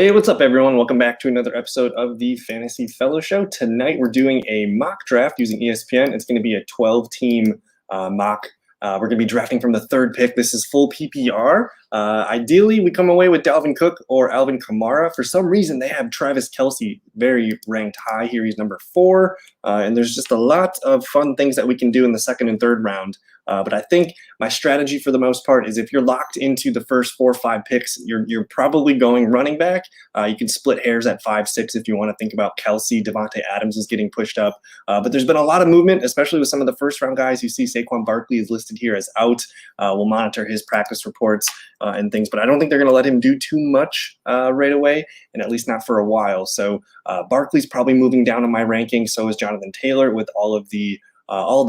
Hey, what's up, everyone? Welcome back to another episode of the Fantasy Fellow Show. Tonight, we're doing a mock draft using ESPN. It's going to be a 12-team mock. We're going to be drafting from the third pick. This is full PPR. Ideally, we come away with Dalvin Cook or Alvin Kamara. For some reason, they have Travis Kelce very ranked high here. He's number 4. And there's just a lot of fun things that we can do in the second and third round. But I think my strategy for the most part is if you're locked into the first 4 or 5 picks, you're probably going running back. You can split hairs at 5, 6 if you want to think about Kelce. Devontae Adams is getting pushed up. But there's been a lot of movement, especially with some of the first round guys. You see Saquon Barkley is listed here as out. We'll monitor his practice reports and things, but I don't think they're going to let him do too much right away, and at least not for a while. So Barkley's probably moving down in my ranking. So is Jonathan Taylor with all the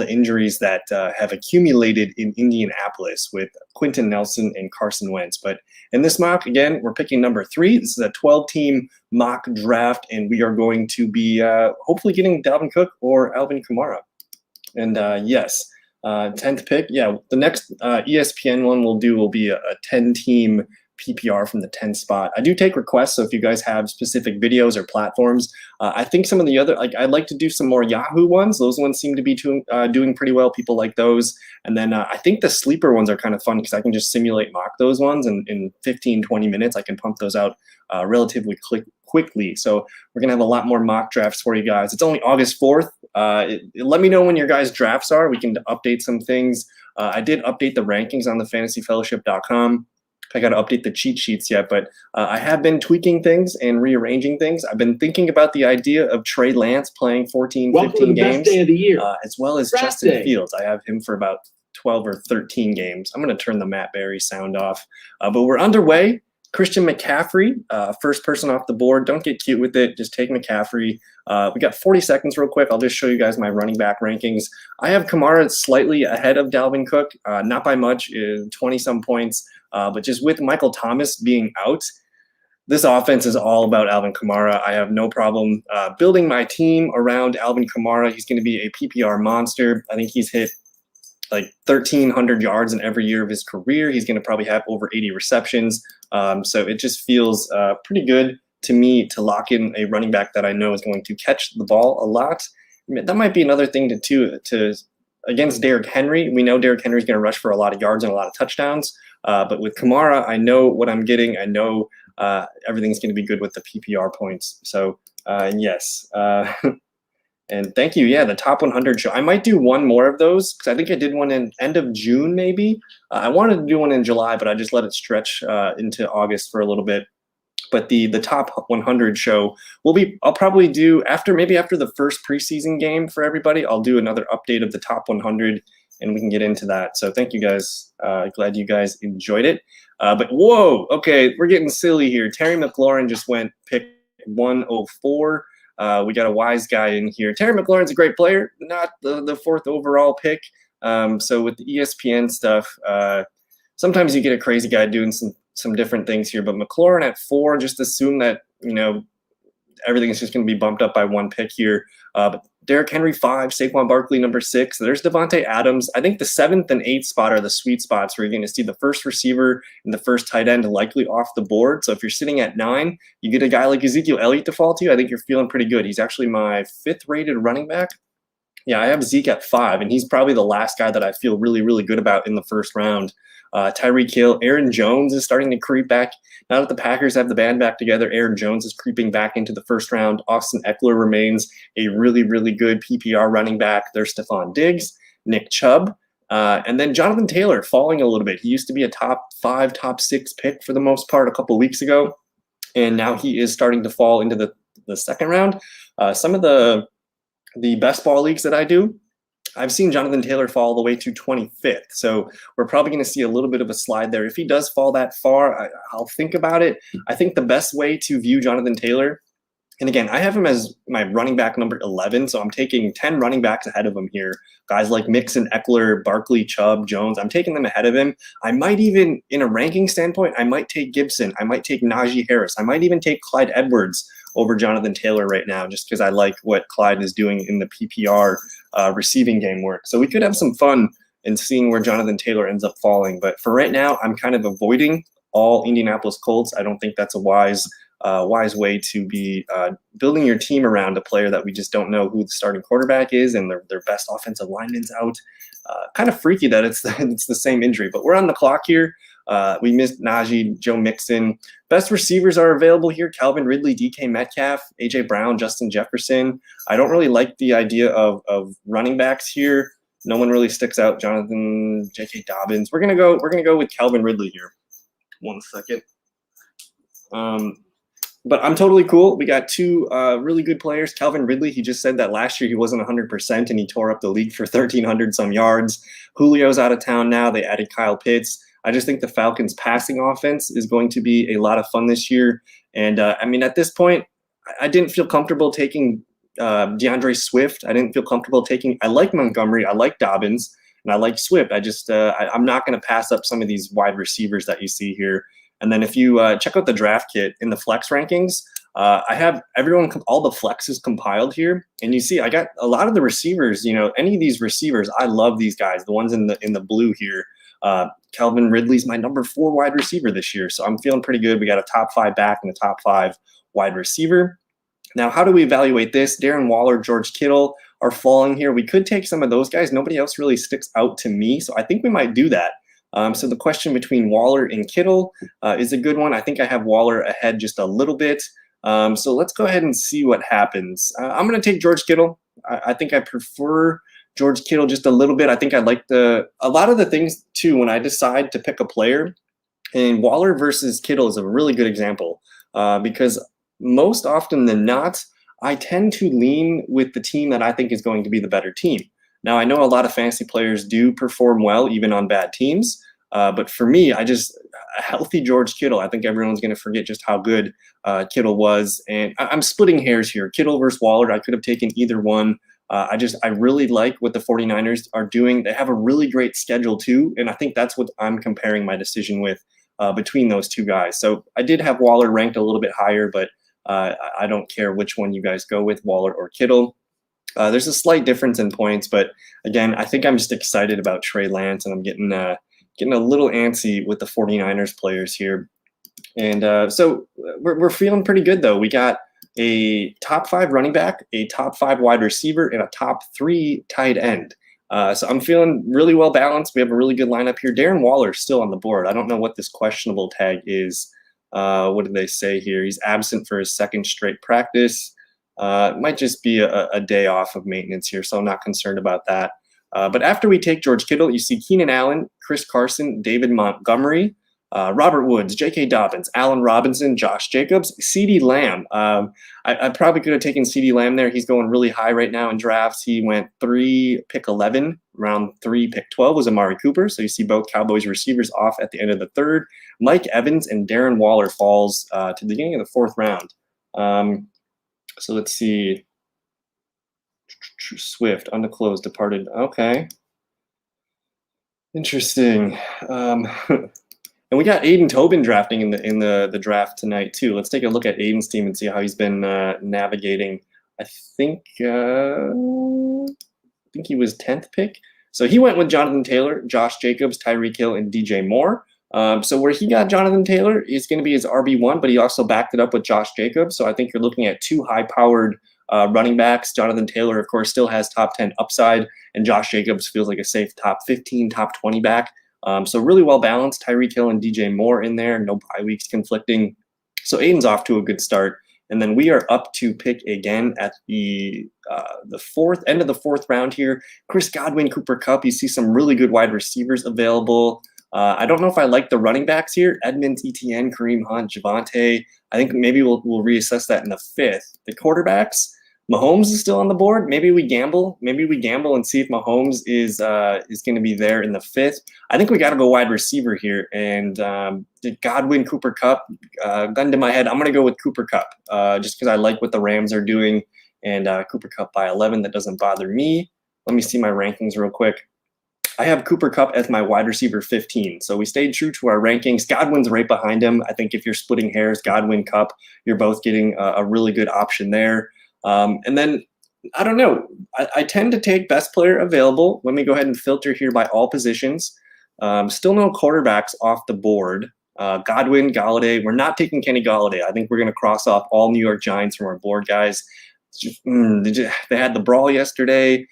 injuries that have accumulated in Indianapolis with Quentin Nelson and Carson Wentz. But in this mock, again, we're picking number 3. This is a 12-team mock draft, and we are going to be hopefully getting Dalvin Cook or Alvin Kamara. And yes, 10th pick. Yeah, the next ESPN one will be a 10-team PPR from the 10th spot. I do take requests, so if you guys have specific videos or platforms, I think some of the other, I'd like to do some more Yahoo ones. Those ones seem to be doing pretty well. People like those. And then I think the sleeper ones are kind of fun because I can just simulate mock those ones, and in 15, 20 minutes, I can pump those out relatively quickly. So we're going to have a lot more mock drafts for you guys. It's only August 4th. Let me know when your guys' drafts are. We can update some things. I did update the rankings on the fantasyfellowship.com. I got to update the cheat sheets yet, but I have been tweaking things and rearranging things. I've been thinking about the idea of Trey Lance playing 14, 15 games, best day of the year. As well as Draft Justin day. Fields. I have him for about 12 or 13 games. I'm going to turn the Matt Berry sound off, but we're underway. Christian McCaffrey, first person off the board. Don't get cute with it. Just take McCaffrey. We got 40 seconds real quick. I'll just show you guys my running back rankings. I have Kamara slightly ahead of Dalvin Cook, not by much, 20-some points. But just with Michael Thomas being out, this offense is all about Alvin Kamara. I have no problem building my team around Alvin Kamara. He's going to be a PPR monster. I think he's hit like 1,300 yards in every year of his career. He's going to probably have over 80 receptions. So it just feels pretty good to me to lock in a running back that I know is going to catch the ball a lot. I mean, that might be another thing to against Derrick Henry. We know Derrick Henry is going to rush for a lot of yards and a lot of touchdowns. But with Kamara, I know what I'm getting. I know everything's going to be good with the PPR points. So yes. And thank you. Yeah, the top 100 show. I might do one more of those because I think I did one in end of June, maybe. I wanted to do one in July, but I just let it stretch into August for a little bit. But the top 100 show I'll probably do after the first preseason game for everybody. I'll do another update of the top 100, and we can get into that. So thank you guys. Glad you guys enjoyed it. But whoa, okay, we're getting silly here. Terry McLaurin just went pick 104. We got a wise guy in here. Terry McLaurin's a great player, not the 4th overall pick. So with the ESPN stuff, sometimes you get a crazy guy doing some different things here. But McLaurin at 4, just assume that, everything is just going to be bumped up by 1 pick here. But Derrick Henry 5, Saquon Barkley number 6. There's Devontae Adams. I think the 7th and 8th spot are the sweet spots where you're going to see the first receiver and the first tight end likely off the board. So if you're sitting at 9, you get a guy like Ezekiel Elliott to fall to. I think you're feeling pretty good. He's actually my 5th rated running back. Yeah, I have Zeke at 5, and he's probably the last guy that I feel really, really good about in the first round. Tyreek Hill, Aaron Jones is starting to creep back. Now that the Packers have the band back together, Aaron Jones is creeping back into the first round. Austin Eckler remains a really, really good PPR running back. There's Stephon Diggs, Nick Chubb, and then Jonathan Taylor falling a little bit. He used to be a top 5, top 6 pick for the most part a couple weeks ago, and now he is starting to fall into the second round. Some of the best ball leagues that I do, I've seen Jonathan Taylor fall all the way to 25th. So we're probably going to see a little bit of a slide there. If he does fall that far, I'll think about it. I think the best way to view Jonathan Taylor, and again, I have him as my running back number 11. So I'm taking 10 running backs ahead of him here. Guys like Mixon, Eckler, Barkley, Chubb, Jones, I'm taking them ahead of him. I might even, in a ranking standpoint, I might take Gibson. I might take Najee Harris. I might even take Clyde Edwards over Jonathan Taylor right now, just because I like what Clyde is doing in the PPR receiving game work. So we could have some fun in seeing where Jonathan Taylor ends up falling. But for right now, I'm kind of avoiding all Indianapolis Colts. I don't think that's a wise wise way to be building your team around a player that we just don't know who the starting quarterback is and their best offensive lineman's out. Kind of freaky that it's the same injury, but we're on the clock here. We missed Najee, Joe Mixon. Best receivers are available here: Calvin Ridley, DK Metcalf, AJ Brown, Justin Jefferson. I don't really like the idea of running backs here. No one really sticks out. Jonathan, J.K. Dobbins. We're gonna go with Calvin Ridley here. 1 second. But I'm totally cool. We got two really good players. Calvin Ridley, he just said that last year he wasn't 100% and he tore up the league for 1,300 some yards. Julio's out of town now. They added Kyle Pitts. I just think the Falcons' passing offense is going to be a lot of fun this year. And, I mean, at this point, I didn't feel comfortable taking DeAndre Swift. I didn't feel comfortable taking – I like Montgomery. I like Dobbins. And I like Swift. I'm not going to pass up some of these wide receivers that you see here. And then if you check out the draft kit in the flex rankings, I have all the flexes compiled here. And you see I got a lot of the receivers, any of these receivers, I love these guys, the ones in the blue here. Calvin Ridley's my number 4 wide receiver this year. So I'm feeling pretty good. We got a top 5 back and a top 5 wide receiver. Now, how do we evaluate this? Darren Waller, George Kittle are falling here. We could take some of those guys. Nobody else really sticks out to me. So I think we might do that. So the question between Waller and Kittle is a good one. I think I have Waller ahead just a little bit. So let's go ahead and see what happens. I'm going to take George Kittle. I think I prefer George Kittle just a little bit. I think I like a lot of the things too when I decide to pick a player. And Waller versus Kittle is a really good example because most often than not, I tend to lean with the team that I think is going to be the better team. Now, I know a lot of fantasy players do perform well even on bad teams, but for me, a healthy George Kittle, I think everyone's going to forget just how good Kittle was. And I'm splitting hairs here. Kittle versus Waller, I could have taken either one. I really like what the 49ers are doing. They have a really great schedule too, and I think that's what I'm comparing my decision with between those two guys. So I did have Waller ranked a little bit higher, but I don't care which one you guys go with, Waller or Kittle. There's a slight difference in points, but again, I think I'm just excited about Trey Lance, and I'm getting a little antsy with the 49ers players here. And so we're feeling pretty good, though. We got a top 5 running back, a top 5 wide receiver, and a top 3 tight end. So I'm feeling really well balanced. We have a really good lineup here. Darren Waller's still on the board. I don't know what this questionable tag is. What did they say here? He's absent for his 2nd straight practice. It might just be a day off of maintenance here, so I'm not concerned about that. But after we take George Kittle, you see Keenan Allen, Chris Carson, David Montgomery, Robert Woods, J.K. Dobbins, Allen Robinson, Josh Jacobs, CeeDee Lamb. I probably could have taken CeeDee Lamb there. He's going really high right now in drafts. He went 3, pick 11. Round 3, pick 12 was Amari Cooper. So you see both Cowboys receivers off at the end of the 3rd. Mike Evans and Darren Waller falls to the beginning of the 4th round. So let's see. Swift, undisclosed, departed. Okay. Interesting. And we got Aiden Tobin drafting in the draft tonight too. Let's take a look at Aiden's team and see how he's been navigating. I think he was 10th pick. So he went with Jonathan Taylor, Josh Jacobs, Tyreek Hill, and DJ Moore. So where he got Jonathan Taylor is going to be his RB1, but he also backed it up with Josh Jacobs. So I think you're looking at 2 high-powered running backs. Jonathan Taylor, of course, still has top 10 upside, and Josh Jacobs feels like a safe top 15, top 20 back. So really well balanced. Tyreek Hill and DJ Moore in there. No bye weeks conflicting. So Aiden's off to a good start. And then we are up to pick again at the end of the 4th round here. Chris Godwin, Cooper Kupp. You see some really good wide receivers available. I don't know if I like the running backs here. Edmonds, Etienne, Kareem Hunt, Javonte. I think maybe we'll reassess that in the 5th. The quarterbacks, Mahomes is still on the board. Maybe we gamble. And see if Mahomes is going to be there in the 5th. I think we got to go wide receiver here. And Godwin, Cooper Kupp, gun to my head, I'm going to go with Cooper Kupp just because I like what the Rams are doing. And Cooper Kupp by 11, that doesn't bother me. Let me see my rankings real quick. I have Cooper Kupp as my wide receiver 15. So we stayed true to our rankings. Godwin's right behind him. I think if you're splitting hairs, Godwin, Kupp, you're both getting a really good option there. And then, I don't know, I tend to take best player available. Let me go ahead and filter here by all positions. Still no quarterbacks off the board. Godwin, Galladay. We're not taking Kenny Galladay. I think we're going to cross off all New York Giants from our board, guys. They had the brawl yesterday.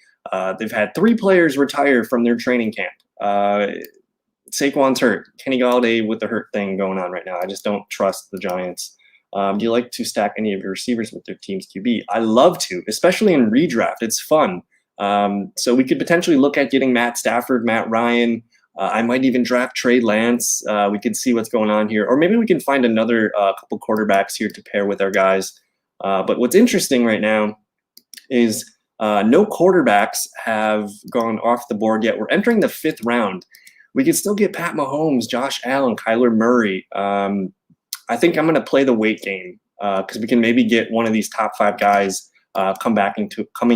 They've had 3 players retire from their training camp. Saquon's hurt. Kenny Galladay with the hurt thing going on right now. I just don't trust the Giants. Do you like to stack any of your receivers with their team's QB? I love to, especially in redraft. It's fun. So we could potentially look at getting Matt Stafford, Matt Ryan. I might even draft Trey Lance. We could see what's going on here. Or maybe we can find another couple quarterbacks here to pair with our guys. But what's interesting right now is no quarterbacks have gone off the board yet. We're entering the 5th round. We could still get Pat Mahomes, Josh Allen, Kyler Murray. I think I'm going to play the wait game because we can maybe get one of these top 5 guys coming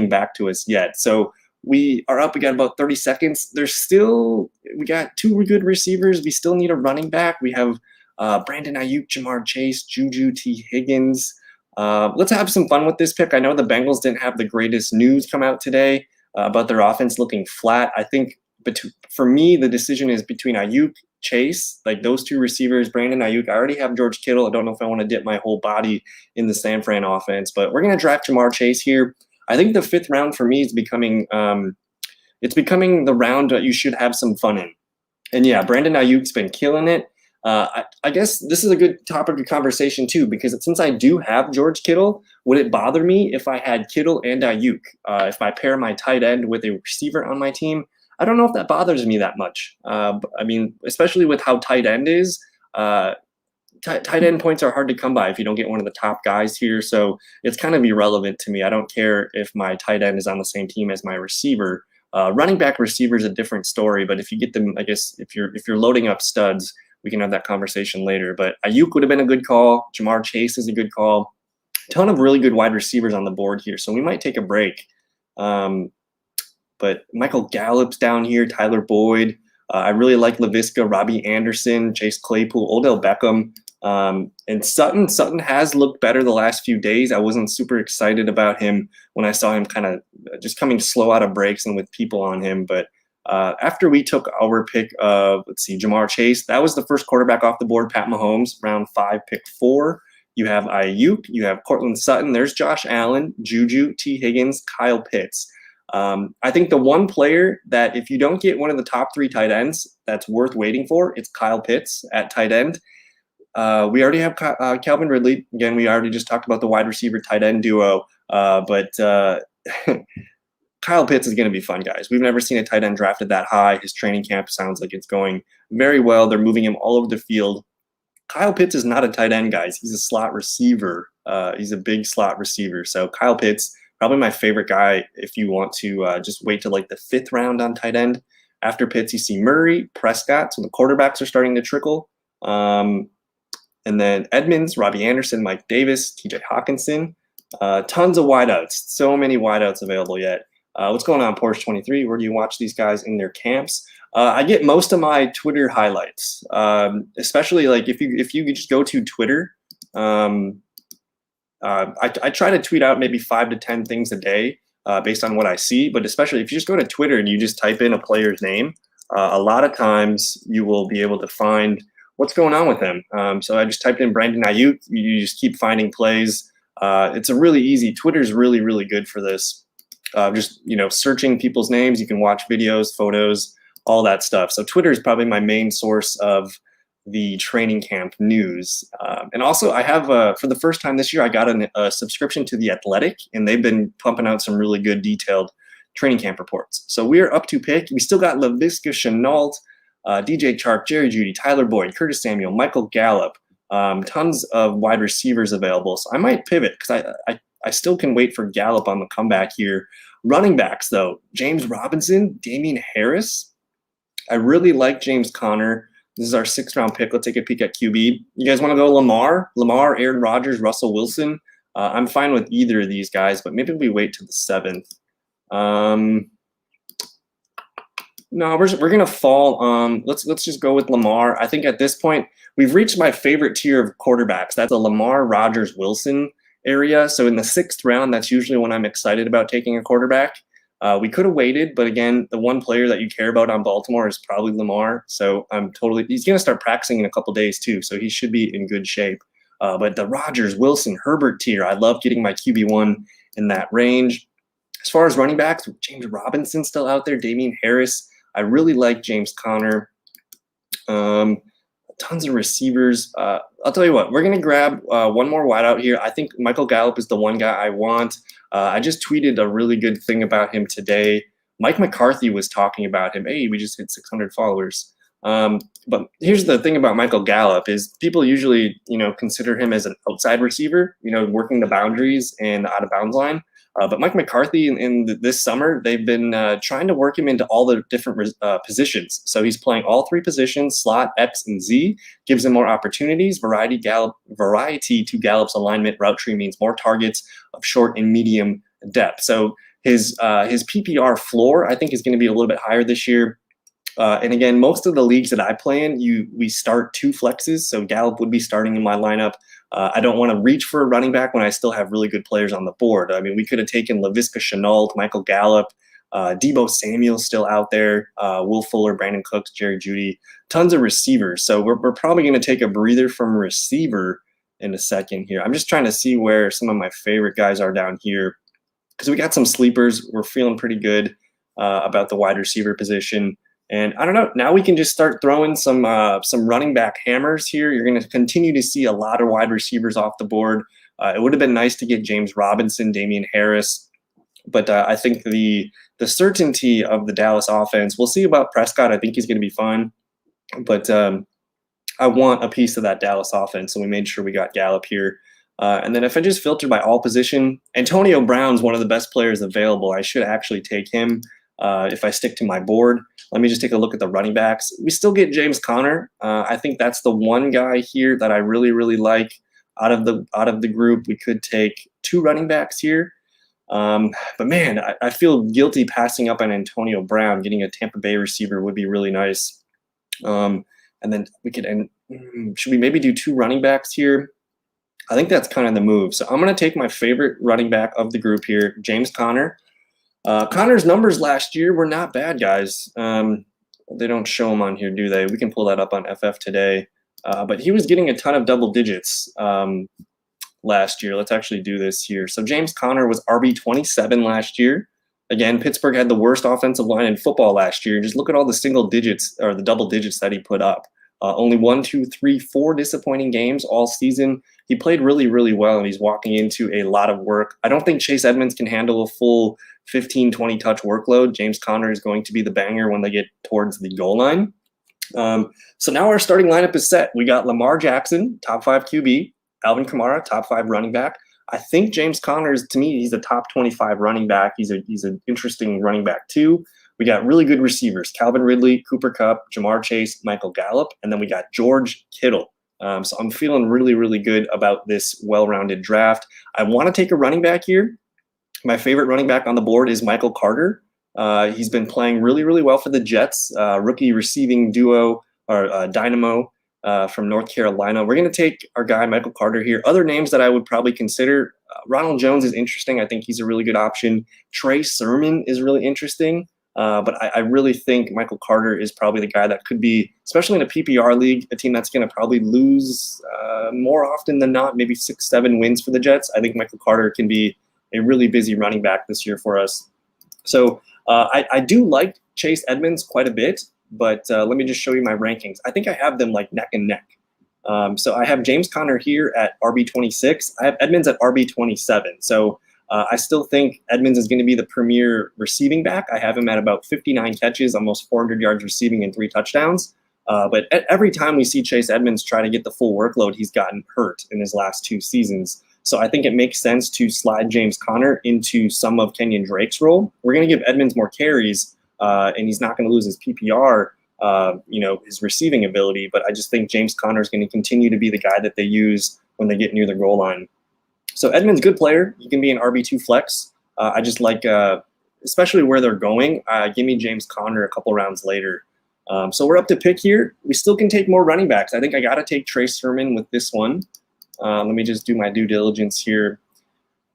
back to us yet. So we are up. We got about 30 seconds. We got 2 good receivers. We still need a running back. We have Brandon Ayuk, Jamar Chase, Juju, T. Higgins. Let's have some fun with this pick. I know the Bengals didn't have the greatest news come out today about their offense looking flat. I think for me, the decision is between Ayuk, Chase, like those 2 receivers, Brandon Ayuk. I already have George Kittle. I don't know if I want to dip my whole body in the San Fran offense, but we're going to draft Jamar Chase here. I think the 5th round for me is becoming the round that you should have some fun in. And yeah, Brandon Ayuk's been killing it. I guess this is a good topic of conversation too, because since I do have George Kittle, would it bother me if I had Kittle and Ayuk? If I pair my tight end with a receiver on my team, I don't know if that bothers me that much. I mean, especially with how tight end is, tight end points are hard to come by if you don't get one of the top guys here. So it's kind of irrelevant to me. I don't care if my tight end is on the same team as my receiver. Running back receiver is a different story, but if you get them, I guess if you're loading up studs, we can have that conversation later. But Ayuk would have been a good call. Jamar Chase is a good call. Ton of really good wide receivers on the board here, so we might take a break. But Michael Gallup's down here, Tyler Boyd. I really like Laviska, Robbie Anderson, Chase Claypool, Odell Beckham. And Sutton. Sutton has looked better the last few days. I wasn't super excited about him when I saw him kind of just coming slow out of breaks and with people on him. But after we took our pick of, Jamar Chase, that was the first quarterback off the board, Pat Mahomes, round 5, pick 4. You have Ayuk, you have Cortland Sutton, there's Josh Allen, Juju, T. Higgins, Kyle Pitts. I think the one player that if you don't get one of the top 3 tight ends that's worth waiting for, it's Kyle Pitts at tight end. We already have Calvin Ridley. Again, we already just talked about the wide receiver tight end duo. But Kyle Pitts is going to be fun, guys. We've never seen a tight end drafted that high. His training camp sounds like it's going very well. They're moving him all over the field. Kyle Pitts is not a tight end, guys. He's a slot receiver. He's a big slot receiver. So Kyle Pitts, probably my favorite guy if you want to just wait till like the 5th round on tight end. After Pitts, you see Murray, Prescott. So the quarterbacks are starting to trickle. And then Edmonds, Robbie Anderson, Mike Davis, TJ Hawkinson. Tons of wideouts. So many wideouts available yet. What's going on, Porsche 23? Where do you watch these guys in their camps? I get most of my Twitter highlights, especially like if you just go to Twitter. I try to tweet out maybe 5 to 10 things a day based on what I see. But especially if you just go to Twitter and you just type in a player's name, a lot of times you will be able to find what's going on with him. So I just typed in Brandon Ayuk. You just keep finding plays. It's a really easy. Twitter's really, really good for this. Just searching people's names. You can watch videos, photos, all that stuff. So Twitter is probably my main source of the training camp news. And also I have, for the first time this year, I got a subscription to The Athletic, and they've been pumping out some really good detailed training camp reports. So we're up to pick. We still got Laviska Shenault, DJ Chark, Jerry Jeudy, Tyler Boyd, Curtis Samuel, Michael Gallup, tons of wide receivers available. So I might pivot because I still can wait for Gallup on the comeback here. Running backs, though, James Robinson, Damian Harris. I really like James Conner. This is our 6th round pick. Let's take a peek at QB. You guys want to go Lamar? Lamar, Aaron Rodgers, Russell Wilson. I'm fine with either of these guys, but maybe we wait to the 7th. No, we're gonna fall. Let's just go with Lamar. I think at this point we've reached my favorite tier of quarterbacks. That's a Lamar, Rodgers, Wilson area. So in the 6th round, that's usually when I'm excited about taking a quarterback. We could have waited, but again, the one player that you care about on Baltimore is probably Lamar. So he's going to start practicing in a couple days too. So he should be in good shape. But the Rodgers, Wilson, Herbert tier, I love getting my QB1 in that range. As far as running backs, James Robinson still out there, Damian Harris. I really like James Conner. Tons of receivers. I'll tell you what, we're going to grab one more wideout here. I think Michael Gallup is the one guy I want. I just tweeted a really good thing about him today. Mike McCarthy was talking about him. Hey, we just hit 600 followers. But here's the thing about Michael Gallup is people usually, consider him as an outside receiver, working the boundaries and out of bounds line. But Mike McCarthy in this summer, they've been trying to work him into all the different positions. So he's playing all three positions, slot, X, and Z, gives him more opportunities. Variety to Gallup's alignment route tree means more targets of short and medium depth. So his PPR floor, I think, is going to be a little bit higher this year. And again, most of the leagues that I play in, we start two flexes. So Gallup would be starting in my lineup. I don't want to reach for a running back when I still have really good players on the board. I mean, we could have taken Laviska Shenault, Michael Gallup, Deebo Samuel still out there, Will Fuller, Brandon Cooks, Jerry Jeudy, tons of receivers. So we're probably going to take a breather from receiver in a second here. I'm just trying to see where some of my favorite guys are down here because we got some sleepers. We're feeling pretty good about the wide receiver position. And I don't know, now we can just start throwing some running back hammers here. You're going to continue to see a lot of wide receivers off the board. It would have been nice to get James Robinson, Damian Harris, but I think the certainty of the Dallas offense, we'll see about Prescott. I think he's going to be fine, but I want a piece of that Dallas offense, so we made sure we got Gallup here. And then if I just filter by all position, Antonio Brown's one of the best players available. I should actually take him if I stick to my board. Let me just take a look at the running backs. We still get James Conner. I think that's the one guy here that I really, really like out of the group. We could take two running backs here. But man, I feel guilty passing up on Antonio Brown. Getting a Tampa Bay receiver would be really nice. And then we could should we maybe do two running backs here? I think that's kind of the move. So I'm going to take my favorite running back of the group here, James Conner. Connor's numbers last year were not bad, guys. They don't show them on here, do they? We can pull that up on FF today. But he was getting a ton of double digits last year. Let's actually do this here. So James Conner was RB27 last year. Again, Pittsburgh had the worst offensive line in football last year. Just look at all the single digits or the double digits that he put up. Only 1, 2, 3, 4 disappointing games all season. He played really, really well, and he's walking into a lot of work. I don't think Chase Edmonds can handle a full 15, 20 touch workload. James Conner is going to be the banger when they get towards the goal line. So now our starting lineup is set. We got Lamar Jackson, top 5 QB, Alvin Kamara, top 5 running back. I think James Conner is, to me, he's a top 25 running back. He's an interesting running back too. We got really good receivers, Calvin Ridley, Cooper Kupp, Jamar Chase, Michael Gallup, and then we got George Kittle. So I'm feeling really, really good about this well-rounded draft. I want to take a running back here. My favorite running back on the board is Michael Carter. He's been playing really, really well for the Jets, rookie receiving duo or Dynamo from North Carolina. We're going to take our guy, Michael Carter here. Other names that I would probably consider, Ronald Jones is interesting. I think he's a really good option. Trey Sermon is really interesting. But I really think Michael Carter is probably the guy that could be, especially in a PPR league, a team that's going to probably lose more often than not, maybe 6-7 wins for the Jets. I think Michael Carter can be a really busy running back this year for us. So I do like Chase Edmonds quite a bit, but let me just show you my rankings. I think I have them like neck and neck. So I have James Conner here at RB26. I have Edmonds at RB27. So I still think Edmonds is going to be the premier receiving back. I have him at about 59 catches, almost 400 yards receiving and 3 touchdowns. But every time we see Chase Edmonds try to get the full workload, he's gotten hurt in his last 2 seasons. So I think it makes sense to slide James Conner into some of Kenyon Drake's role. We're going to give Edmonds more carries, and he's not going to lose his PPR, his receiving ability. But I just think James Conner is going to continue to be the guy that they use when they get near the goal line. So Edmonds, good player. He can be an RB2 flex. I just like, especially where they're going, give me James Conner a couple rounds later. So we're up to pick here. We still can take more running backs. I think I got to take Trey Sermon with this one. Let me just do my due diligence here.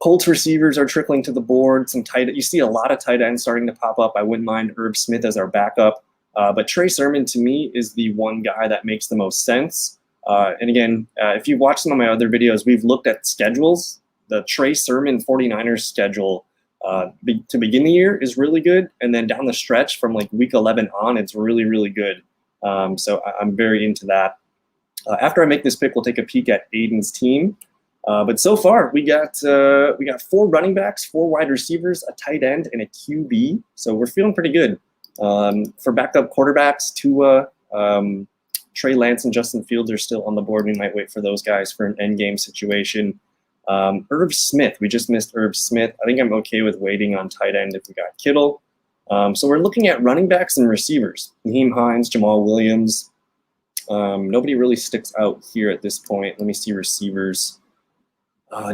Colts receivers are trickling to the board. You see a lot of tight ends starting to pop up. I wouldn't mind Irv Smith as our backup. But Trey Sermon, to me, is the one guy that makes the most sense. And again, if you've watched some of my other videos, we've looked at schedules. The Trey Sermon 49ers schedule to begin the year is really good. And then down the stretch from like week 11 on, it's really, really good. So I'm very into that. After I make this pick, we'll take a peek at Aiden's team. But so far, we got 4 running backs, 4 wide receivers, a tight end, and a QB. So we're feeling pretty good. For backup quarterbacks, Tua, Trey Lance, and Justin Fields are still on the board. We might wait for those guys for an end game situation. Irv Smith, we just missed Irv Smith. I think I'm okay with waiting on tight end if we got Kittle. So we're looking at running backs and receivers. Naheem Hines, Jamal Williams. Nobody really sticks out here at this point. Let me see receivers.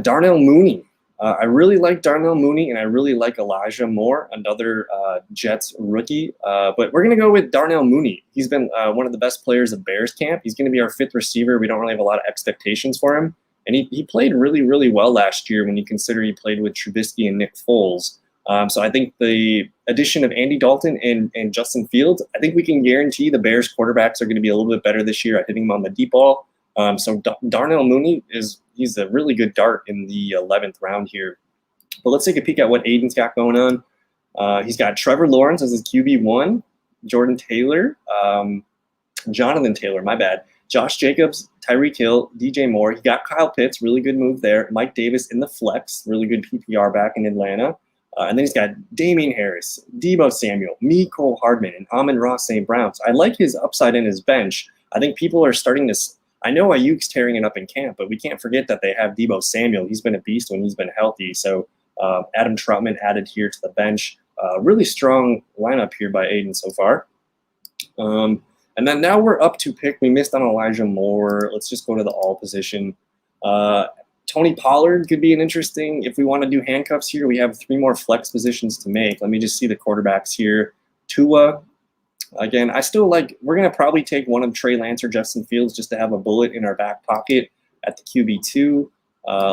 Darnell Mooney. I really like Darnell Mooney, and I really like Elijah Moore, another Jets rookie. But we're going to go with Darnell Mooney. He's been one of the best players of Bears camp. He's going to be our 5th receiver. We don't really have a lot of expectations for him. And he played really, really well last year when you consider he played with Trubisky and Nick Foles. So I think the addition of Andy Dalton and Justin Fields, I think we can guarantee the Bears quarterbacks are going to be a little bit better this year at hitting them on the deep ball. So Darnell Mooney he's a really good dart in the 11th round here. But let's take a peek at what Aiden's got going on. He's got Trevor Lawrence as his QB1, Jordan Taylor, Jonathan Taylor, my bad, Josh Jacobs, Tyreek Hill, DJ Moore. He got Kyle Pitts, really good move there. Mike Davis in the flex, really good PPR back in Atlanta. And then he's got Damian Harris, Deebo Samuel, Mecole Hardman, and Amon-Ra St. Brown. So I like his upside in his bench. I think people are starting to – I know Ayuk's tearing it up in camp, but we can't forget that they have Deebo Samuel. He's been a beast when he's been healthy. So Adam Troutman added here to the bench. Really strong lineup here by Aiden so far. And then now we're up to pick. We missed on Elijah Moore. Let's just go to the all position. Tony Pollard could be an interesting, if we want to do handcuffs here, we have 3 more flex positions to make. Let me just see the quarterbacks here. Tua, again, I still like, we're going to probably take one of Trey Lance or Justin Fields just to have a bullet in our back pocket at the QB2.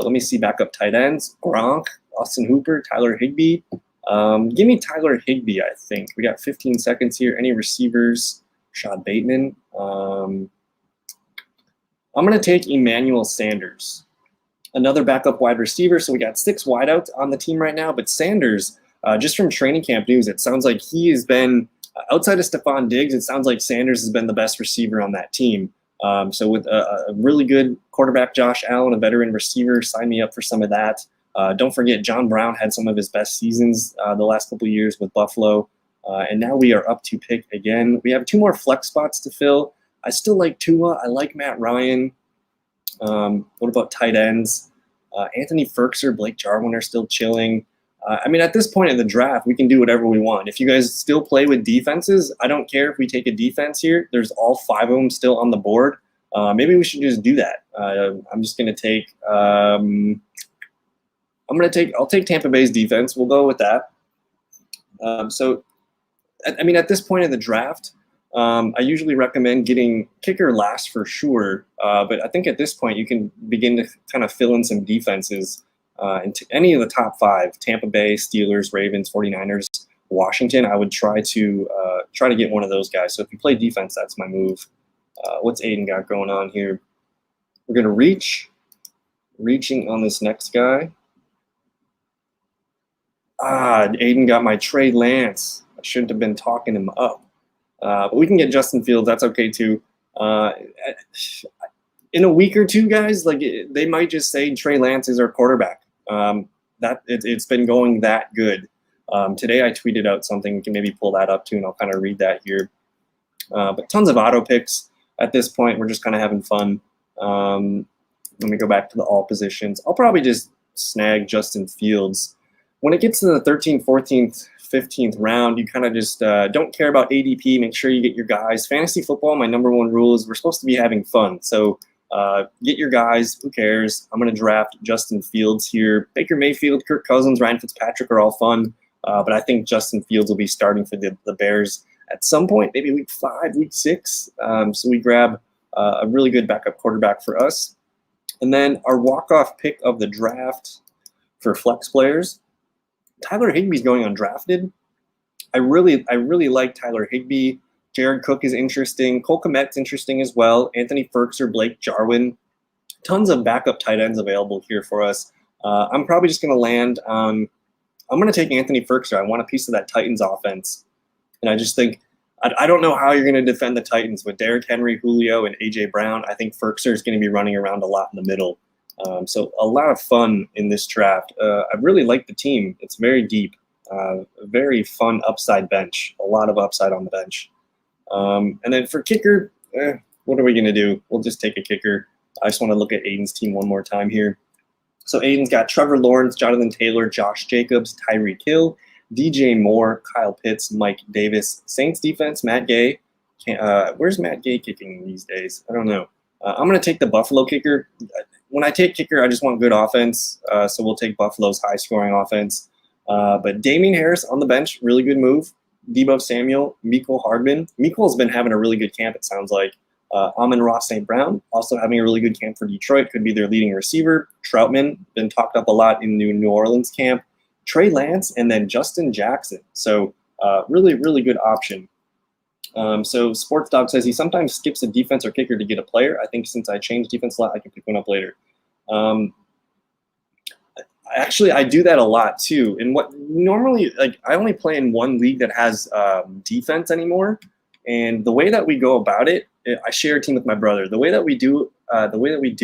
Let me see backup tight ends. Gronk, Austin Hooper, Tyler Higbee. Give me Tyler Higbee, I think. We got 15 seconds here. Any receivers? Rashad Bateman. I'm going to take Emmanuel Sanders, another backup wide receiver. So we got 6 wideouts on the team right now. But Sanders, just from training camp news, it sounds like he has been, outside of Stephon Diggs, it sounds like Sanders has been the best receiver on that team. So with a really good quarterback, Josh Allen, a veteran receiver, sign me up for some of that. Don't forget, John Brown had some of his best seasons the last couple of years with Buffalo. And now we are up to pick again. We have 2 more flex spots to fill. I still like Tua. I like Matt Ryan. What about tight ends? Anthony Ferkser, Blake Jarwin are still chilling. I mean, at this point in the draft, we can do whatever we want. If you guys still play with defenses, I don't care if we take a defense here. There's all 5 of them still on the board. Maybe we should just do that. I'm just going to take I'll take Tampa Bay's defense. We'll go with that. So, I mean, at this point in the draft, I usually recommend getting kicker last for sure. But I think at this point, you can begin to kind of fill in some defenses into any of the top 5, Tampa Bay, Steelers, Ravens, 49ers, Washington. I would try to get one of those guys. So if you play defense, that's my move. What's Aiden got going on here? We're going to reaching on this next guy. Aiden got my Trey Lance. I shouldn't have been talking him up. But we can get Justin Fields. That's okay too. In a week or 2, guys, like they might just say Trey Lance is our quarterback. It's been going that good. Today I tweeted out something. We can maybe pull that up too, and I'll kind of read that here. But tons of auto picks at this point. We're just kind of having fun. Let me go back to the all positions. I'll probably just snag Justin Fields. When it gets to the 13th, 14th, 15th round, you kind of just don't care about ADP. Make sure you get your guys. Fantasy football, my number 1 rule is we're supposed to be having fun. So get your guys. Who cares? I'm going to draft Justin Fields here. Baker Mayfield, Kirk Cousins, Ryan Fitzpatrick are all fun. But I think Justin Fields will be starting for the Bears at some point, maybe week 5, week 6. So we grab a really good backup quarterback for us. And then our walk-off pick of the draft for flex players, Tyler Higbee's going undrafted. I really like Tyler Higbee. Jared Cook is interesting. Cole Kmet's interesting as well. Anthony Ferkser, Blake Jarwin. Tons of backup tight ends available here for us. I'm probably just going to land on, I'm going to take Anthony Ferkser. I want a piece of that Titans offense. And I just think, I don't know how you're going to defend the Titans with Derrick Henry, Julio, and A.J. Brown. I think Ferkser is going to be running around a lot in the middle. So a lot of fun in this draft. I really like the team. It's very deep. A very fun upside bench. A lot of upside on the bench. And then for kicker, what are we going to do? We'll just take a kicker. I just want to look at Aiden's team one more time here. So Aiden's got Trevor Lawrence, Jonathan Taylor, Josh Jacobs, Tyreek Hill, DJ Moore, Kyle Pitts, Mike Davis. Saints defense, Matt Gay. Where's Matt Gay kicking these days? I don't know. I'm going to take the Buffalo kicker. When I take kicker, I just want good offense. So we'll take Buffalo's high-scoring offense. But Damian Harris on the bench, really good move. Deebo Samuel, Mecole Hardman. Mecole's been having a really good camp, it sounds like. Amon-Ra St. Brown, also having a really good camp for Detroit, could be their leading receiver. Troutman, been talked up a lot in New Orleans camp. Trey Lance, and then Justin Jackson. So really, really good option. So Sports Dog says he sometimes skips a defense or kicker to get a player. I think since I changed defense a lot, I can pick one up later. Actually, I do that a lot too. And what normally, like, I only play in one league that has defense anymore. And the way that we go about it, I share a team with my brother. The way that we do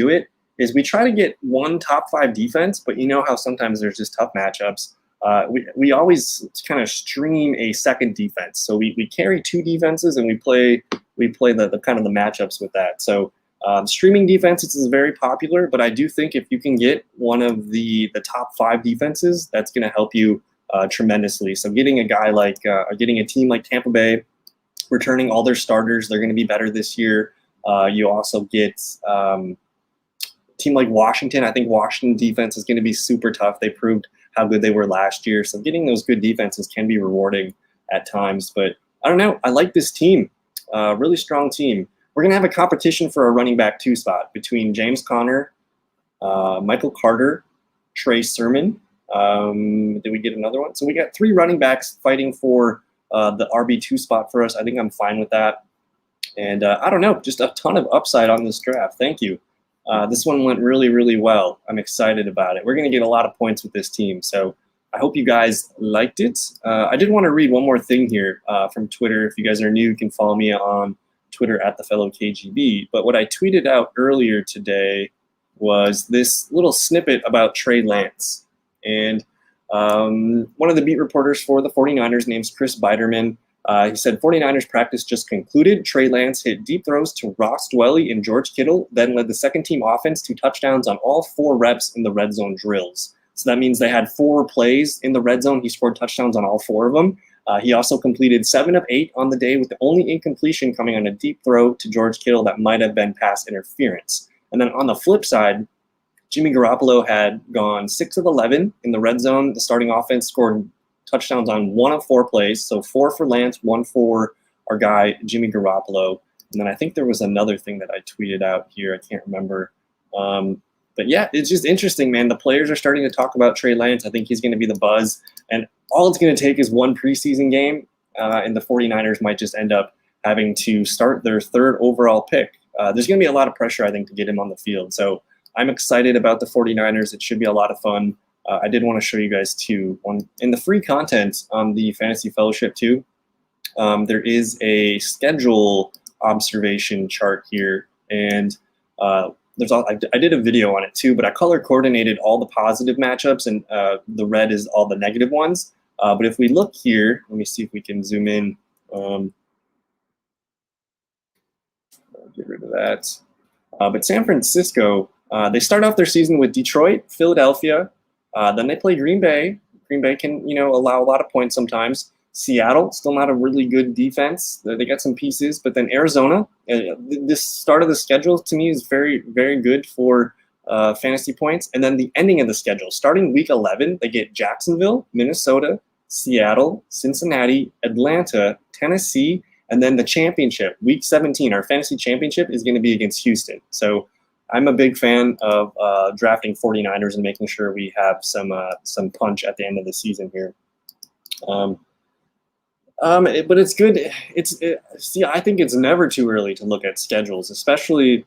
it is we try to get one top 5 defense, but you know how sometimes there's just tough matchups. We always kind of stream a second defense. So we carry 2 defenses and we play the kind of the matchups with that. So streaming defenses is very popular, but I do think if you can get one of the top 5 defenses, that's going to help you tremendously. So getting a guy like getting a team like Tampa Bay, returning all their starters, they're going to be better this year. You also get a team like Washington. I think Washington defense is going to be super tough. They proved how good they were last year. So getting those good defenses can be rewarding at times. But I don't know. I like this team. Really strong team. We're going to have a competition for a running back 2 spot between James Conner, Michael Carter, Trey Sermon. Did we get another one? So we got 3 running backs fighting for the RB2 spot for us. I think I'm fine with that. And I don't know, just a ton of upside on this draft. Thank you. This one went really, really well. I'm excited about it. We're going to get a lot of points with this team. So I hope you guys liked it. I did want to read one more thing here from Twitter. If you guys are new, you can follow me on Twitter at theFellowKGB. But what I tweeted out earlier today was this little snippet about Trey Lance. And one of the beat reporters for the 49ers, named Chris Biderman, he said 49ers practice just concluded. Trey Lance hit deep throws to Ross Dwelley and George Kittle, then led the second-team offense to touchdowns on all 4 reps in the red zone drills. So that means they had 4 plays in the red zone. He scored touchdowns on all 4 of them. He also completed 7 of 8 on the day, with the only incompletion coming on a deep throw to George Kittle that might have been pass interference. And then on the flip side, Jimmy Garoppolo had gone 6 of 11 in the red zone. The starting offense scored touchdowns on 1 of 4 plays. So 4 for Lance, 1 for our guy, Jimmy Garoppolo. And then I think there was another thing that I tweeted out here. I can't remember. But yeah, it's just interesting, man. The players are starting to talk about Trey Lance. I think he's going to be the buzz. And all it's going to take is one preseason game. And the 49ers might just end up having to start their 3rd overall pick. There's going to be a lot of pressure, I think, to get him on the field. So I'm excited about the 49ers. It should be a lot of fun. I did want to show you guys too, in the free content on the Fantasy Fellowship too, there is a schedule observation chart here, and I did a video on it too, but I color coordinated all the positive matchups, and the red is all the negative ones. But if we look here, let me see if we can zoom in. Get rid of that. But San Francisco, they start off their season with Detroit, Philadelphia. Then they play Green Bay. Green Bay can, allow a lot of points sometimes. Seattle, still not a really good defense. They got some pieces. But then Arizona, this start of the schedule to me is very, very good for fantasy points. And then the ending of the schedule, starting week 11, they get Jacksonville, Minnesota, Seattle, Cincinnati, Atlanta, Tennessee, and then the championship, week 17, our fantasy championship is going to be against Houston. So I'm a big fan of drafting 49ers and making sure we have some punch at the end of the season here. But it's good. See, I think it's never too early to look at schedules, especially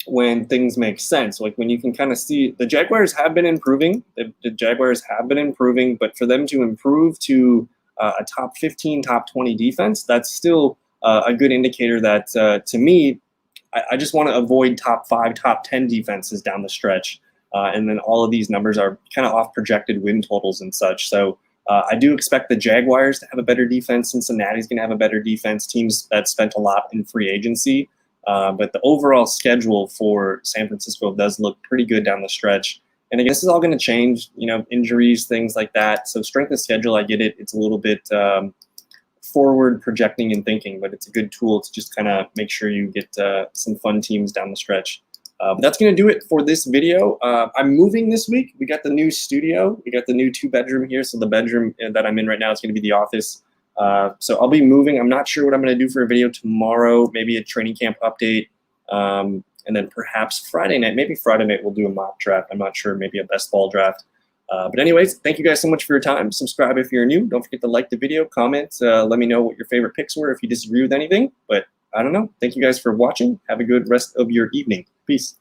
when things make sense. Like when you can kind of see the Jaguars have been improving. The Jaguars have been improving, but for them to improve to a top 15, top 20 defense, that's still a good indicator that, to me, I just want to avoid top 5, top 10 defenses down the stretch. And then all of these numbers are kind of off projected win totals and such. So I do expect the Jaguars to have a better defense. Cincinnati's going to have a better defense. Teams that spent a lot in free agency. But the overall schedule for San Francisco does look pretty good down the stretch. And I guess it's all going to change, injuries, things like that. So strength of schedule, I get it. It's a little bit forward projecting and thinking, but it's a good tool to just kind of make sure you get some fun teams down the stretch. But that's going to do it for this video. I'm moving this week. We got the new studio. We got the new 2-bedroom here. So the bedroom that I'm in right now is going to be the office. So I'll be moving. I'm not sure what I'm going to do for a video tomorrow. Maybe a training camp update. And then perhaps Friday night. Maybe Friday night we'll do a mock draft. I'm not sure. Maybe a best ball draft. But anyways, thank you guys so much for your time. Subscribe if you're new. Don't forget to like the video, comment. Let me know what your favorite picks were if you disagree with anything. But I don't know. Thank you guys for watching. Have a good rest of your evening. Peace.